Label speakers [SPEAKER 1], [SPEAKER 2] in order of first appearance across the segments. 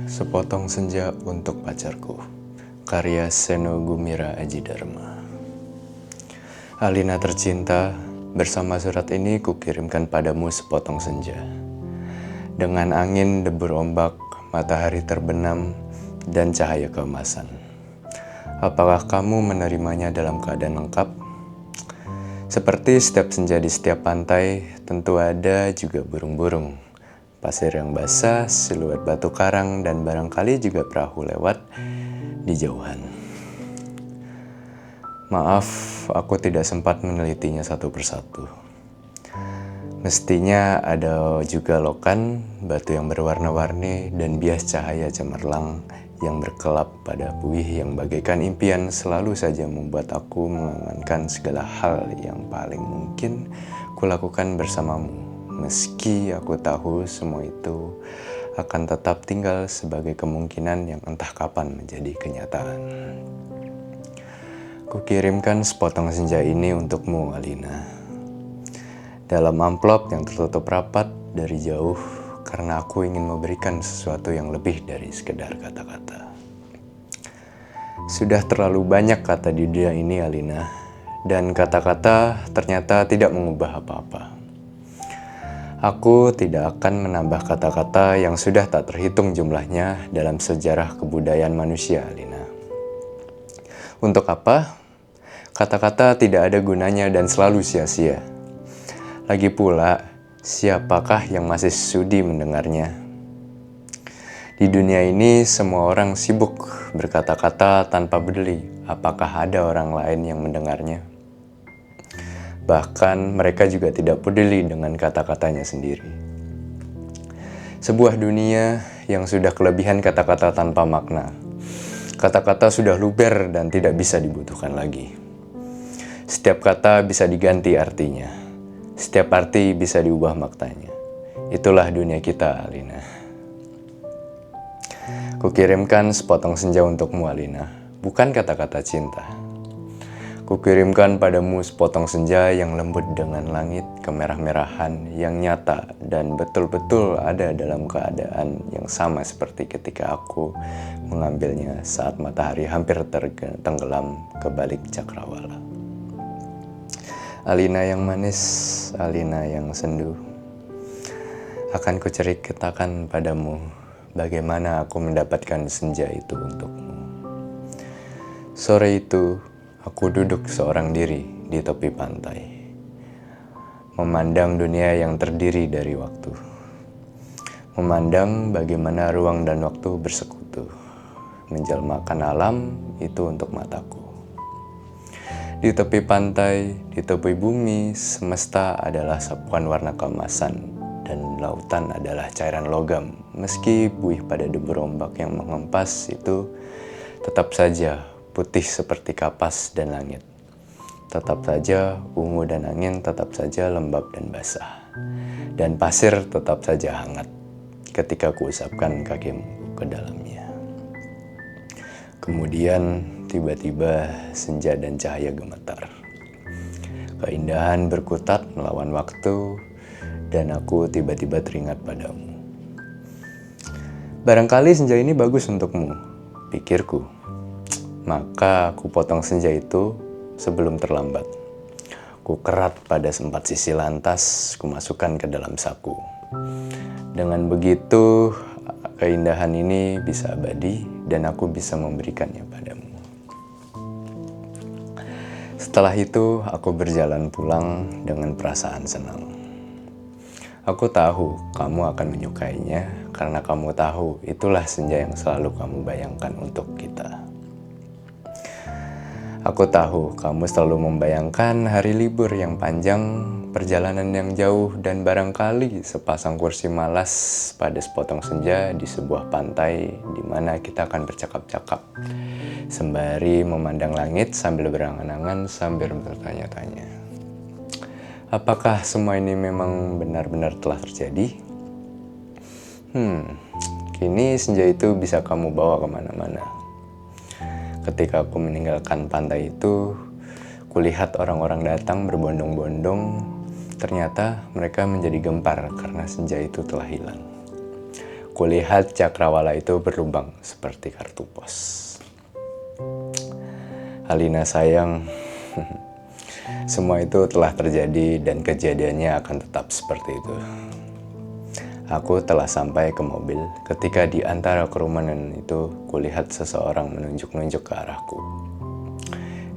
[SPEAKER 1] Sepotong Senja untuk Pacarku, karya Seno Gumira Aji Dharma. Alina tercinta, bersama surat ini kukirimkan padamu sepotong senja. Dengan angin debur ombak, matahari terbenam, dan cahaya keemasan. Apakah kamu menerimanya dalam keadaan lengkap? Seperti setiap senja di setiap pantai, tentu ada juga burung-burung. Pasir yang basah, siluet batu karang, dan barangkali juga perahu lewat di jauhan. Maaf, aku tidak sempat menelitinya satu persatu. Mestinya ada juga lokan, batu yang berwarna-warni, dan bias cahaya cemerlang yang berkelap pada buih yang bagaikan impian selalu saja membuat aku mengangankan segala hal yang paling mungkin kulakukan bersamamu. Meski aku tahu semua itu akan tetap tinggal sebagai kemungkinan yang entah kapan menjadi kenyataan. Kukirimkan sepotong senja ini untukmu, Alina. Dalam amplop yang tertutup rapat dari jauh, karena aku ingin memberikan sesuatu yang lebih dari sekedar kata-kata. Sudah terlalu banyak kata di dunia ini, Alina, dan kata-kata ternyata tidak mengubah apa-apa. Aku tidak akan menambah kata-kata yang sudah tak terhitung jumlahnya dalam sejarah kebudayaan manusia, Alina. Untuk apa? Kata-kata tidak ada gunanya dan selalu sia-sia. Lagi pula, siapakah yang masih sudi mendengarnya? Di dunia ini, semua orang sibuk berkata-kata tanpa peduli apakah ada orang lain yang mendengarnya. Bahkan mereka juga tidak peduli dengan kata-katanya sendiri. Sebuah dunia yang sudah kelebihan kata-kata tanpa makna. Kata-kata sudah luber dan tidak bisa dibutuhkan lagi. Setiap kata bisa diganti artinya. Setiap arti bisa diubah maknanya. Itulah dunia kita, Alina. Kukirimkan sepotong senja untukmu, Alina. Bukan kata-kata cinta. Kukirimkan padamu sepotong senja yang lembut dengan langit kemerah-merahan yang nyata dan betul-betul ada dalam keadaan yang sama seperti ketika aku mengambilnya saat matahari hampir tenggelam ke balik cakrawala. Alina yang manis, Alina yang sendu, akan kuceritakan padamu bagaimana aku mendapatkan senja itu untukmu. Sore itu, aku duduk seorang diri di tepi pantai, memandang dunia yang terdiri dari waktu, memandang bagaimana ruang dan waktu bersekutu, menjelmakan alam itu untuk mataku. Di tepi pantai, di tepi bumi, semesta adalah sapuan warna keemasan, dan lautan adalah cairan logam. Meski buih pada debur ombak yang mengempas itu tetap saja putih seperti kapas dan langit. Tetap saja ungu dan angin tetap saja lembab dan basah. Dan pasir tetap saja hangat ketika kuusapkan kakimu ke dalamnya. Kemudian tiba-tiba senja dan cahaya gemetar. Keindahan berkutat melawan waktu dan aku tiba-tiba teringat padamu. Barangkali senja ini bagus untukmu, pikirku. Maka ku potong senja itu sebelum terlambat. Ku kerat pada 4 sisi lantas, ku masukkan ke dalam saku. Dengan begitu, keindahan ini bisa abadi dan aku bisa memberikannya padamu. Setelah itu, aku berjalan pulang dengan perasaan senang. Aku tahu kamu akan menyukainya karena kamu tahu itulah senja yang selalu kamu bayangkan untuk kita. Aku tahu kamu selalu membayangkan hari libur yang panjang, perjalanan yang jauh, dan barangkali sepasang kursi malas pada sepotong senja di sebuah pantai di mana kita akan bercakap-cakap sembari memandang langit sambil berangan-angan sambil bertanya-tanya. Apakah semua ini memang benar-benar telah terjadi? Kini senja itu bisa kamu bawa kemana-mana. Ketika aku meninggalkan pantai itu, kulihat orang-orang datang berbondong-bondong, ternyata mereka menjadi gempar karena senja itu telah hilang. Kulihat cakrawala itu berlubang seperti kartu pos. Alina sayang, semua itu telah terjadi dan kejadiannya akan tetap seperti itu. Aku telah sampai ke mobil ketika di antara kerumunan itu kulihat seseorang menunjuk-nunjuk ke arahku.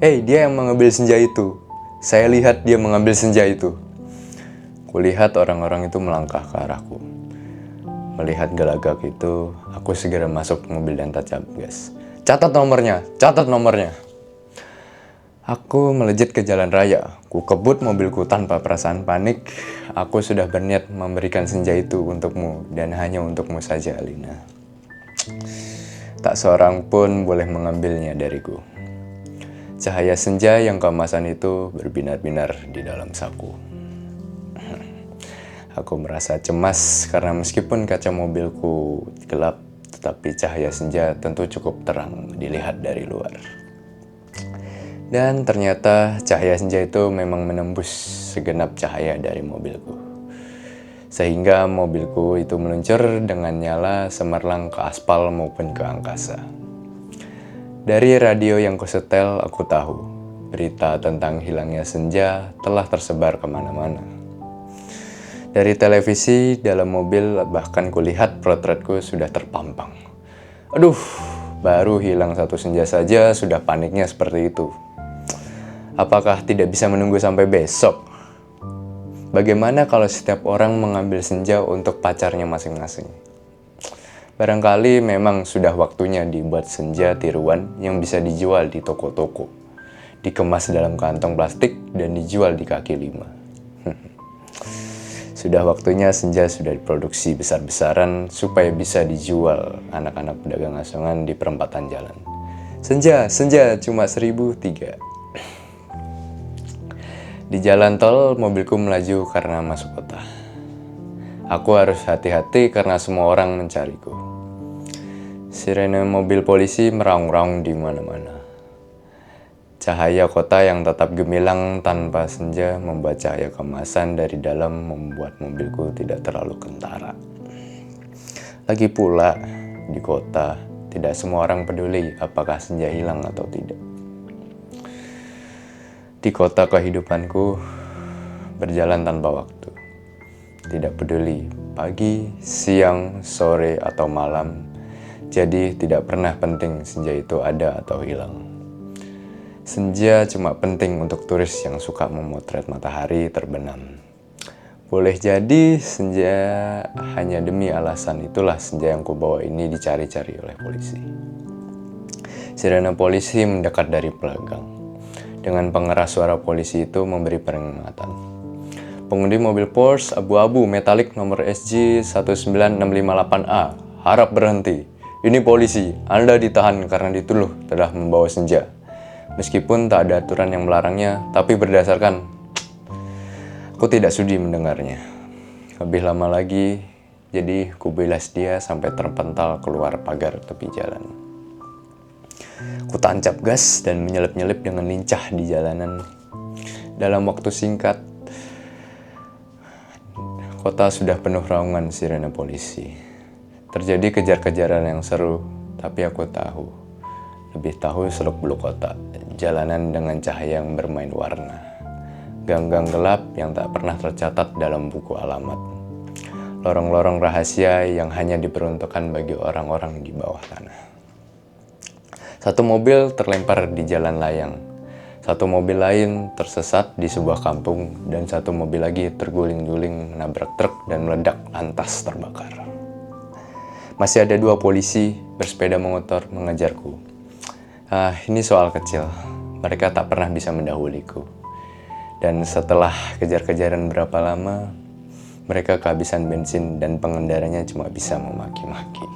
[SPEAKER 1] "Hei, dia yang mengambil senja itu. Saya lihat dia mengambil senja itu." Kulihat orang-orang itu melangkah ke arahku. Melihat gelagak itu, aku segera masuk ke mobil dan tancap gas. Catat nomornya! Catat nomornya!" Aku melejit ke jalan raya. Ku kebut mobilku tanpa perasaan panik. Aku sudah berniat memberikan senja itu untukmu dan hanya untukmu saja, Alina. Tak seorang pun boleh mengambilnya dariku. Cahaya senja yang keemasan itu berbinar-binar di dalam saku. Aku merasa cemas karena meskipun kaca mobilku gelap, tetapi cahaya senja tentu cukup terang dilihat dari luar. Dan ternyata cahaya senja itu memang menembus segenap cahaya dari mobilku. Sehingga mobilku itu meluncur dengan nyala semerlang ke aspal maupun ke angkasa. Dari radio yang kusetel aku tahu, berita tentang hilangnya senja telah tersebar kemana-mana. Dari televisi, dalam mobil, bahkan kulihat potretku sudah terpampang. Aduh, baru hilang satu senja saja sudah paniknya seperti itu. Apakah tidak bisa menunggu sampai besok? Bagaimana kalau setiap orang mengambil senja untuk pacarnya masing-masing? Barangkali memang sudah waktunya dibuat senja tiruan yang bisa dijual di toko-toko, dikemas dalam kantong plastik dan dijual di kaki lima. Sudah waktunya senja sudah diproduksi besar-besaran supaya bisa dijual anak-anak pedagang asongan di perempatan jalan. Senja cuma 1.003. Di jalan tol, mobilku melaju karena masuk kota. Aku harus hati-hati karena semua orang mencariku. Sirene mobil polisi meraung-raung di mana-mana. Cahaya kota yang tetap gemilang tanpa senja membuat cahaya kemasan dari dalam membuat mobilku tidak terlalu kentara. Lagi pula, di kota, tidak semua orang peduli apakah senja hilang atau tidak. Di kota kehidupanku berjalan tanpa waktu. Tidak peduli pagi, siang, sore, atau malam. Jadi tidak pernah penting senja itu ada atau hilang. Senja cuma penting untuk turis yang suka memotret matahari terbenam. Boleh jadi senja hanya demi alasan itulah senja yang kubawa ini dicari-cari oleh polisi. Sirene polisi mendekat dari belakang. Dengan pengeras suara polisi itu memberi peringatan. Pengemudi mobil Porsche abu-abu metalik nomor SG 19658A harap berhenti. Ini polisi, Anda ditahan karena dituduh telah membawa senja. Meskipun tak ada aturan yang melarangnya, tapi berdasarkan aku tidak sudi mendengarnya. Lebih lama lagi, jadi kubilas dia sampai terpental keluar pagar tepi jalan. Kutancap gas dan menyelip-nyelip dengan lincah di jalanan. Dalam waktu singkat, kota sudah penuh raungan sirene polisi. Terjadi kejar-kejaran yang seru, tapi aku lebih tahu seluk-beluk kota. Jalanan dengan cahaya yang bermain warna. Gang-gang gelap yang tak pernah tercatat dalam buku alamat. Lorong-lorong rahasia yang hanya diperuntukkan bagi orang-orang di bawah tanah. Satu mobil terlempar di jalan layang. Satu mobil lain tersesat di sebuah kampung. Dan satu mobil lagi terguling-guling menabrak truk dan meledak lantas terbakar. Masih ada 2 polisi bersepeda motor mengejarku. Ini soal kecil. Mereka tak pernah bisa mendahuliku. Dan setelah kejar-kejaran berapa lama, mereka kehabisan bensin dan pengendaranya cuma bisa memaki-maki.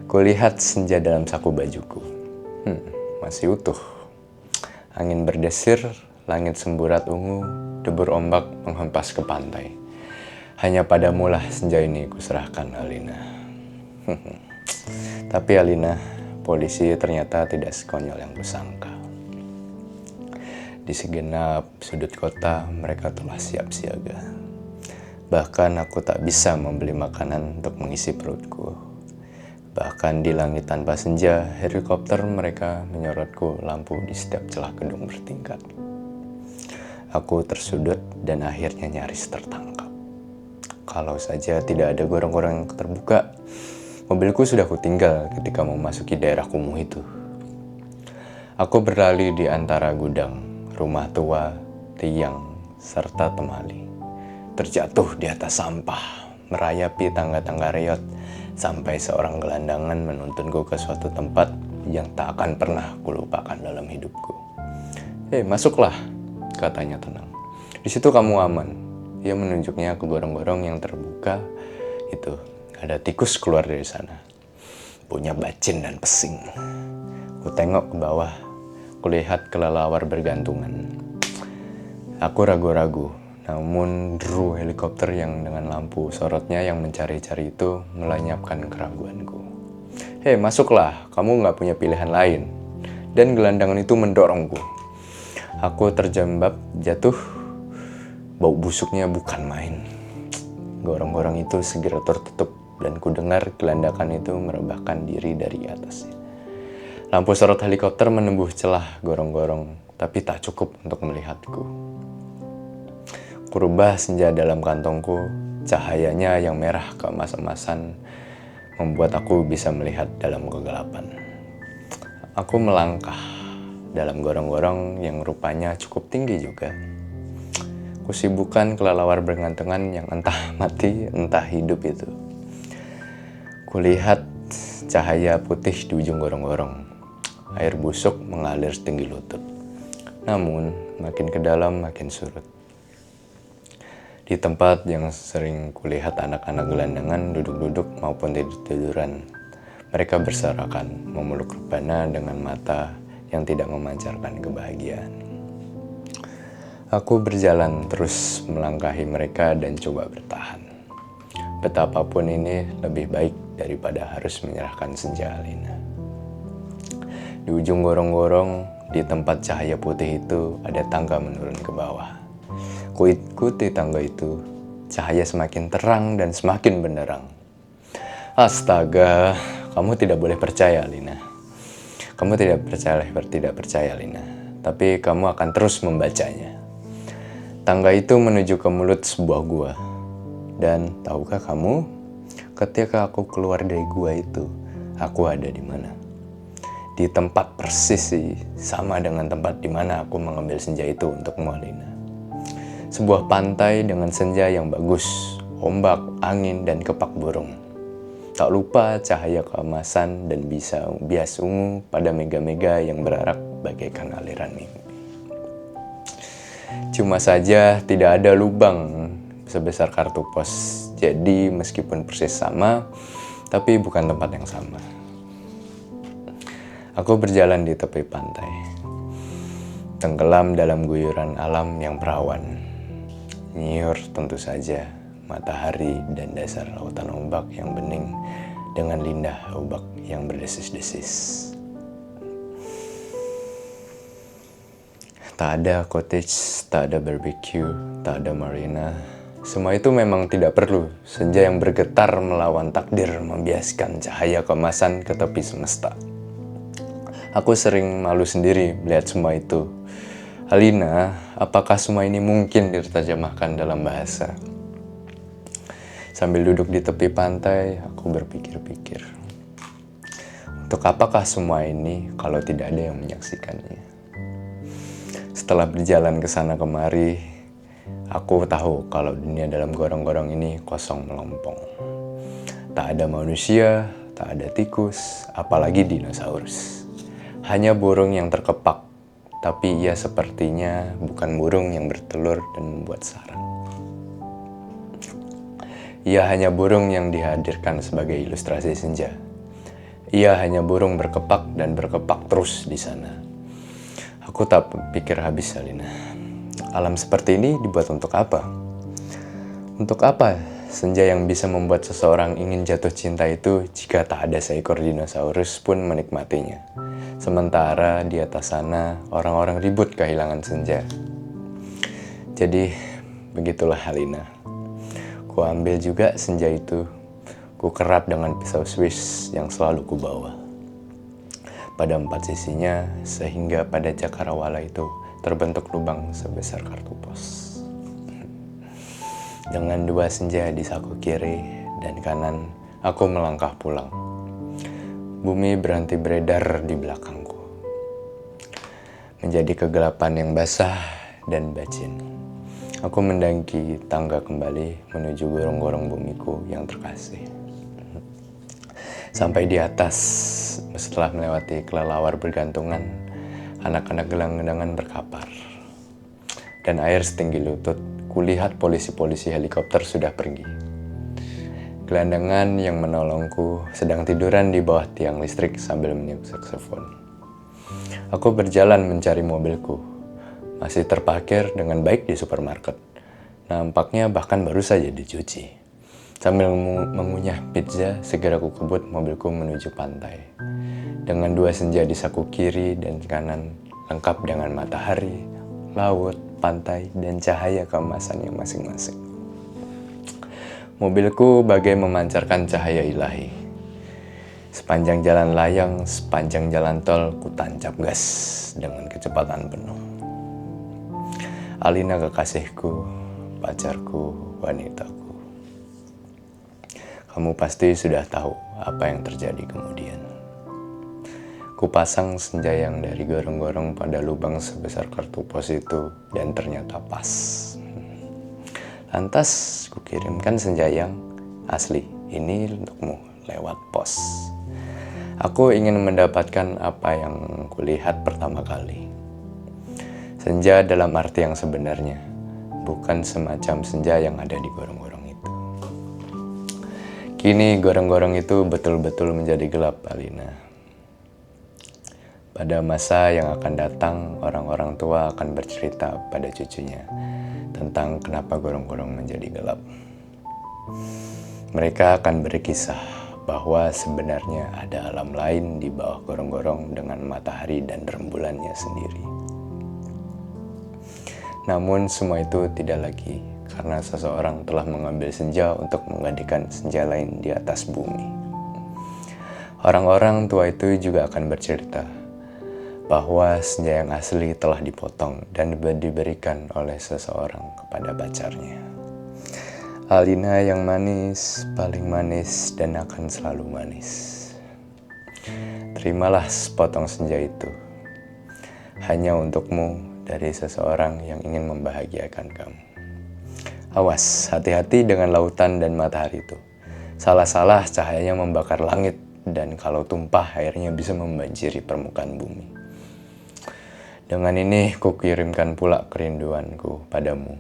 [SPEAKER 1] Kulihat senja dalam saku bajuku. Masih utuh. Angin berdesir, langit semburat ungu, debur ombak menghempas ke pantai. Hanya padamulah senja ini kuserahkan, Alina. Tapi Alina, polisi ternyata tidak sekonyol yang kusangka. Di segenap sudut kota mereka telah siap siaga. Bahkan aku tak bisa membeli makanan untuk mengisi perutku. Bahkan di langit tanpa senja, helikopter mereka menyorotku lampu di setiap celah gedung bertingkat. Aku tersudut dan akhirnya nyaris tertangkap. Kalau saja tidak ada gorong-gorong yang terbuka, mobilku sudah kutinggal ketika memasuki daerah kumuh itu. Aku berlari di antara gudang, rumah tua, tiang, serta temali. Terjatuh di atas sampah, merayapi tangga-tangga reot, sampai seorang gelandangan menuntunku ke suatu tempat yang tak akan pernah kulupakan dalam hidupku. Masuklah, katanya tenang. Di situ kamu aman. Ia menunjuknya ke gorong-gorong yang terbuka itu. Ada tikus keluar dari sana. Punya bacin dan pesing. Ku tengok ke bawah. Kulihat kelelawar bergantungan. Aku ragu-ragu, namun deru helikopter yang dengan lampu sorotnya yang mencari-cari itu melenyapkan keraguanku. Masuklah, kamu gak punya pilihan lain. Dan gelandangan itu mendorongku. Aku terjambab, jatuh. Bau busuknya bukan main. Gorong-gorong itu segera tertutup dan ku dengar gelandangan itu merebahkan diri dari atasnya. Lampu sorot helikopter menembus celah gorong-gorong, tapi tak cukup untuk melihatku. Kurubah senja dalam kantongku, cahayanya yang merah keemas-emasan membuat aku bisa melihat dalam kegelapan. Aku melangkah dalam gorong-gorong yang rupanya cukup tinggi juga. Kusibukkan kelelawar bergantungan yang entah mati, entah hidup itu. Kulihat cahaya putih di ujung gorong-gorong. Air busuk mengalir setinggi lutut. Namun, makin ke dalam makin surut. Di tempat yang sering kulihat anak-anak gelandangan duduk-duduk maupun tidur-tiduran, mereka berserakan memeluk rebana dengan mata yang tidak memancarkan kebahagiaan. Aku berjalan terus melangkahi mereka dan coba bertahan. Betapapun ini lebih baik daripada harus menyerahkan senja Alina. Di ujung gorong-gorong, di tempat cahaya putih itu, ada tangga menurun ke bawah. Ku ikuti tangga itu, cahaya semakin terang dan semakin benderang. Astaga, kamu tidak boleh percaya, Lina. Kamu tidak percaya, Lina. Tapi kamu akan terus membacanya. Tangga itu menuju ke mulut sebuah gua. Dan tahukah kamu, ketika aku keluar dari gua itu, aku ada di mana? Di tempat persis sih, sama dengan tempat di mana aku mengambil senja itu untukmu, Alina. Sebuah pantai dengan senja yang bagus, ombak, angin, dan kepak burung. Tak lupa cahaya keemasan dan bias ungu pada mega-mega yang berarak bagaikan aliran mimpi. Cuma saja tidak ada lubang sebesar kartu pos. Jadi meskipun persis sama, tapi bukan tempat yang sama. Aku berjalan di tepi pantai, tenggelam dalam guyuran alam yang perawan. Nyiur tentu saja, matahari dan dasar lautan ombak yang bening dengan lidah ombak yang berdesis-desis. Tak ada cottage, tak ada barbecue, tak ada marina. Semua itu memang tidak perlu. Senja yang bergetar melawan takdir membiaskan cahaya keemasan ke tepi semesta. Aku sering malu sendiri melihat semua itu. Alina, apakah semua ini mungkin diterjemahkan dalam bahasa? Sambil duduk di tepi pantai, aku berpikir-pikir. Untuk apakah semua ini kalau tidak ada yang menyaksikannya? Setelah berjalan ke sana kemari, aku tahu kalau dunia dalam gorong-gorong ini kosong melompong. Tak ada manusia, tak ada tikus, apalagi dinosaurus. Hanya burung yang terkepak, tapi ia sepertinya bukan burung yang bertelur dan membuat sarang. Ia hanya burung yang dihadirkan sebagai ilustrasi senja. Ia hanya burung berkepak dan berkepak terus di sana. Aku tak pikir habis, Alina. Alam seperti ini dibuat untuk apa? Untuk apa senja yang bisa membuat seseorang ingin jatuh cinta itu jika tak ada seekor dinosaurus pun menikmatinya? Sementara di atas sana orang-orang ribut kehilangan senja. Jadi begitulah Alina. Ku ambil juga senja itu. Ku kerap dengan pisau Swiss yang selalu ku bawa. Pada 4 sisinya, sehingga pada cakrawala itu terbentuk lubang sebesar kartu pos. Dengan 2 senja di saku kiri dan kanan, aku melangkah pulang. Bumi berhenti beredar di belakangku. Menjadi kegelapan yang basah dan bacin. Aku mendaki tangga kembali menuju gorong-gorong bumiku yang terkasih. Sampai di atas, setelah melewati kelelawar bergantungan, anak-anak gelang-gelangan berkapar. Dan air setinggi lutut, kulihat polisi-polisi helikopter sudah pergi. Gelandangan yang menolongku sedang tiduran di bawah tiang listrik sambil meniup saksofon. Aku berjalan mencari mobilku. Masih terparkir dengan baik di supermarket. Nampaknya bahkan baru saja dicuci. Sambil mengunyah pizza, segera ku kebut mobilku menuju pantai. Dengan 2 senja di saku kiri dan kanan, lengkap dengan matahari, laut, pantai, dan cahaya keemasannya masing-masing. Mobilku bagai memancarkan cahaya ilahi. Sepanjang jalan layang, sepanjang jalan tol, ku tancap gas dengan kecepatan penuh. Alina kekasihku, pacarku, wanitaku. Kamu pasti sudah tahu apa yang terjadi kemudian. Kupasang senja yang dari gorong-gorong pada lubang sebesar kartu pos itu dan ternyata pas. Lantas kukirimkan senja yang asli ini untukmu lewat pos. Aku ingin mendapatkan apa yang kulihat pertama kali. Senja dalam arti yang sebenarnya, bukan semacam senja yang ada di gorong-gorong itu. Kini gorong-gorong itu betul-betul menjadi gelap, Alina. Pada masa yang akan datang, orang-orang tua akan bercerita pada cucunya tentang kenapa gorong-gorong menjadi gelap. Mereka akan berkisah bahwa sebenarnya ada alam lain di bawah gorong-gorong dengan matahari dan rembulannya sendiri. Namun semua itu tidak lagi karena seseorang telah mengambil senja untuk menggantikan senja lain di atas bumi. Orang-orang tua itu juga akan bercerita bahwa senja yang asli telah dipotong dan diberikan oleh seseorang kepada pacarnya. Alina yang manis, paling manis dan akan selalu manis. Terimalah sepotong senja itu. Hanya untukmu dari seseorang yang ingin membahagiakan kamu. Awas, hati-hati dengan lautan dan matahari itu. Salah-salah cahayanya membakar langit dan kalau tumpah airnya bisa membanjiri permukaan bumi. Dengan ini kukirimkan pula kerinduanku padamu.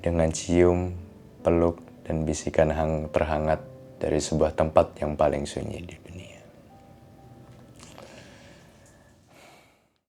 [SPEAKER 1] Dengan cium, peluk, dan bisikan terhangat dari sebuah tempat yang paling sunyi di dunia.